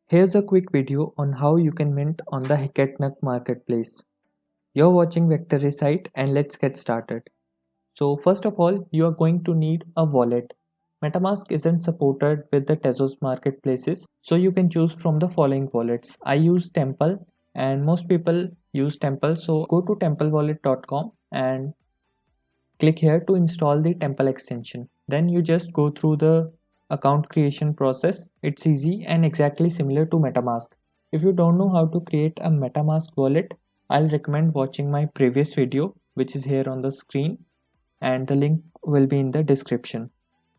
Here's a quick video on how you can mint on the Hiketnut marketplace. You're watching Vectory site and let's get started. So first of all, you are going to need a wallet. MetaMask isn't supported with the Tezos marketplaces, so you can choose from the following wallets. I use Temple and most people use Temple, so go to templeWallet.com and click here to install the Temple extension. Then you just go through the account creation process. It's easy and exactly similar to MetaMask. If you don't know how to create a MetaMask wallet, I'll recommend watching my previous video, which is here on the screen, and the link will be in the description.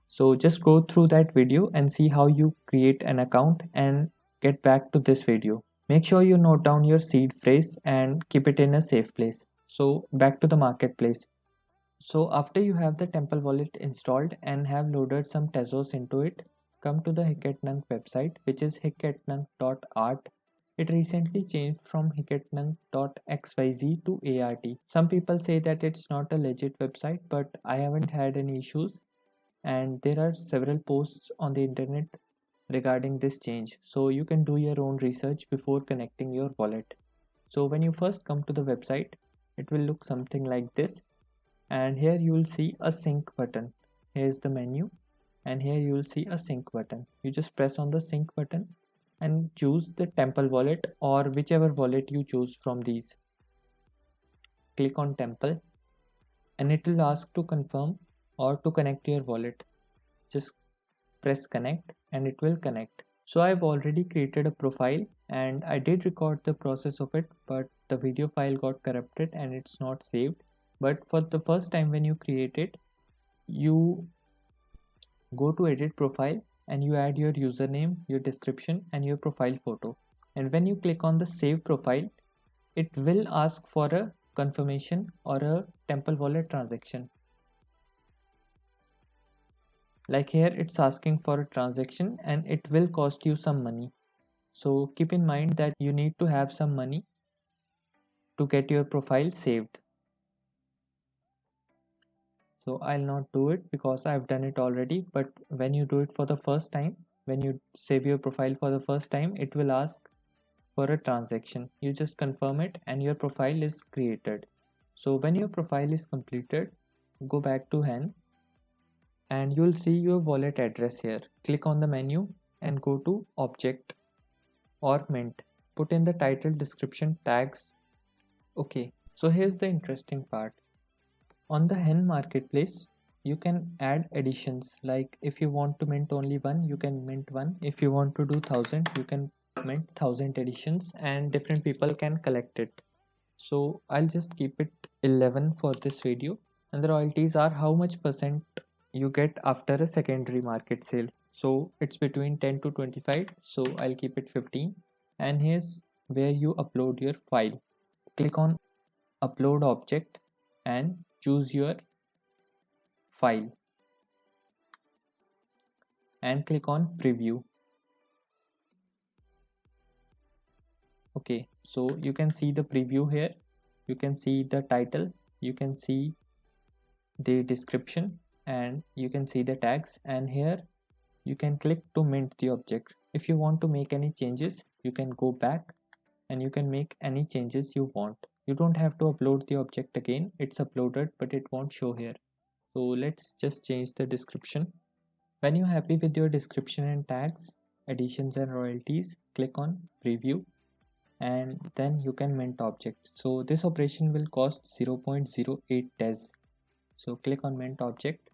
So just go through that video and see how you create an account and get back to this video. Make sure you note down your seed phrase and keep it in a safe place. So back to the marketplace. So after you have the Temple wallet installed and have loaded some Tezos into it, come to the Hiketnut website, which is hiketnut.art. It recently changed from hiketnut.xyz to ART. Some people say that it's not a legit website, but I haven't had any issues, and there are several posts on the internet regarding this change. So you can do your own research before connecting your wallet. So when you first come to the website, it will look something like this, and here you will see a sync button. Here's the menu, and here you will see a sync button. You just press on the sync button and choose the Temple wallet or whichever wallet you choose from these. Click on Temple and it will ask to confirm or to connect your wallet. Just press connect and it will connect. So I've already created a profile and I did record the process of it, but the video file got corrupted and it's not saved. But for the first time when you create it, you go to edit profile and you add your username, your description and your profile photo. And when you click on the save profile, it will ask for a confirmation or a Temple wallet transaction. Like here it's asking for a transaction and it will cost you some money. So keep in mind that you need to have some money to get your profile saved. So I'll not do it because I've done it already, but when you do it for the first time, when you save your profile for the first time, it will ask for a transaction. You just confirm it and your profile is created. So when your profile is completed, go back to hen and you'll see your wallet address here. Click on the menu and go to object or mint. Put in the title, description, tags. Okay, so here's the interesting part. On the hen marketplace, you can add additions, like if you want to mint only one, you can mint one. If you want to do 1000, you can mint 1000 editions and different people can collect it. So I'll just keep it 11 for this video, and the royalties are how much percent you get after a secondary market sale. So it's between 10 to 25, so I'll keep it 15. And here's where you upload your file. Click on upload object and choose your file and click on preview. Okay, so you can see the preview here. You can see the title, you can see the description, and you can see the tags, and here you can click to mint the object. If you want to make any changes, you can go back and you can make any changes you want. You don't have to upload the object again. It's uploaded, but it won't show here. So let's just change the description. When you're happy with your description and tags, additions and royalties, click on preview and then you can mint object. So this operation will cost 0.08 TES. So click on mint object.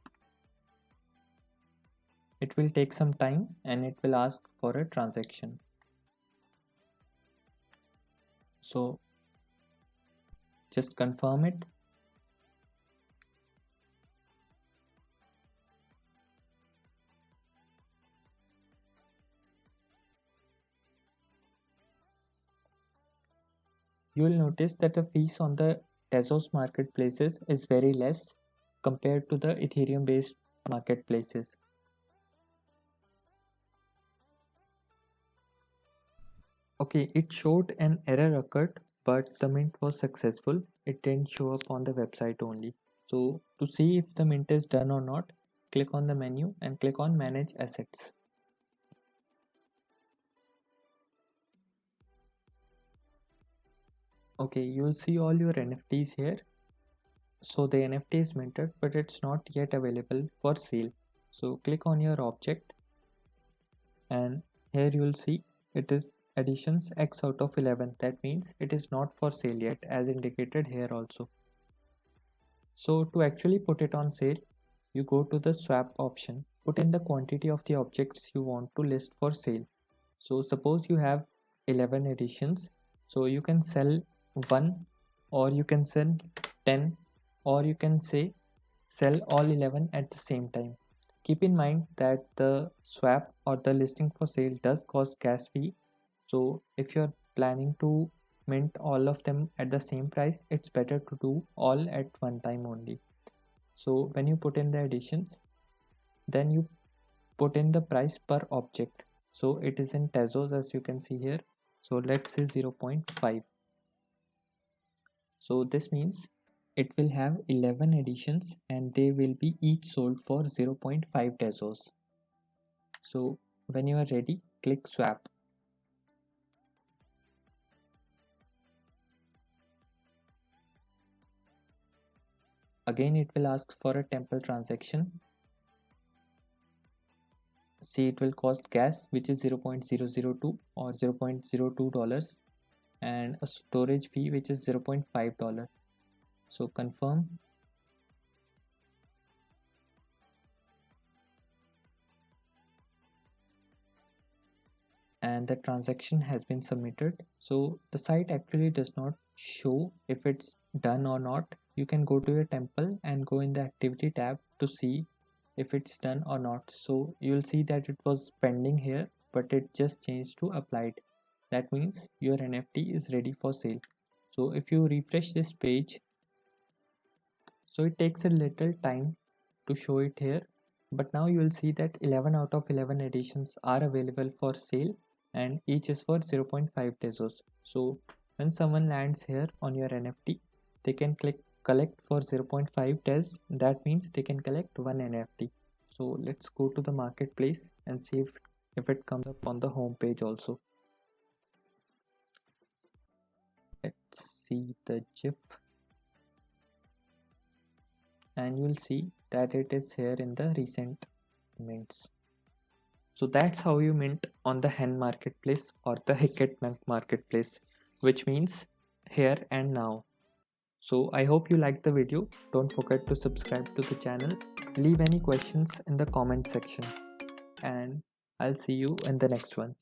It will take some time and it will ask for a transaction. So just confirm it. You will notice that the fees on the Tezos marketplaces is very less compared to the Ethereum based marketplaces. Okay, it showed an error occurred, but the mint was successful. It didn't show up on the website only. So to see if the mint is done or not, click on the menu and click on manage assets. Okay, you'll see all your NFTs here. So the NFT is minted, but it's not yet available for sale. So click on your object, and here you'll see it is editions X out of 11. That means it is not for sale yet, as indicated here also. So to actually put it on sale, you go to the swap option, put in the quantity of the objects you want to list for sale. So suppose you have 11 editions, so you can sell one, or you can sell 10, or you can say sell all 11 at the same time. Keep in mind that the swap or the listing for sale does cost gas fee. So if you're planning to mint all of them at the same price, it's better to do all at one time only. So when you put in the additions, then you put in the price per object. So it is in pesos, as you can see here. So let's say 0.5. So this means it will have 11 editions and they will be each sold for 0.5 pesos. So when you are ready, click swap. Again, it will ask for a temple transaction. See, it will cost gas, which is 0.002 or $0.02, and a storage fee, which is $0.5. So confirm. And the transaction has been submitted. So the site actually does not show if it's done or not. You can go to your temple and go in the activity tab to see if it's done or not. So you'll see that it was pending here, but it just changed to applied. That means your NFT is ready for sale. So if you refresh this page, so it takes a little time to show it here, but now you will see that 11 out of 11 editions are available for sale, and each is for 0.5 pesos. So when someone lands here on your NFT, they can click collect for 0.5 tes. That means they can collect one NFT. So let's go to the marketplace and see if it comes up on the home page also. Let's see the GIF, and you'll see that it is here in the recent mints. So that's how you mint on the Hen marketplace or the Hicketnut marketplace, which means here and now. So I hope you liked the video. Don't forget to subscribe to the channel. Leave any questions in the comment section, and I'll see you in the next one.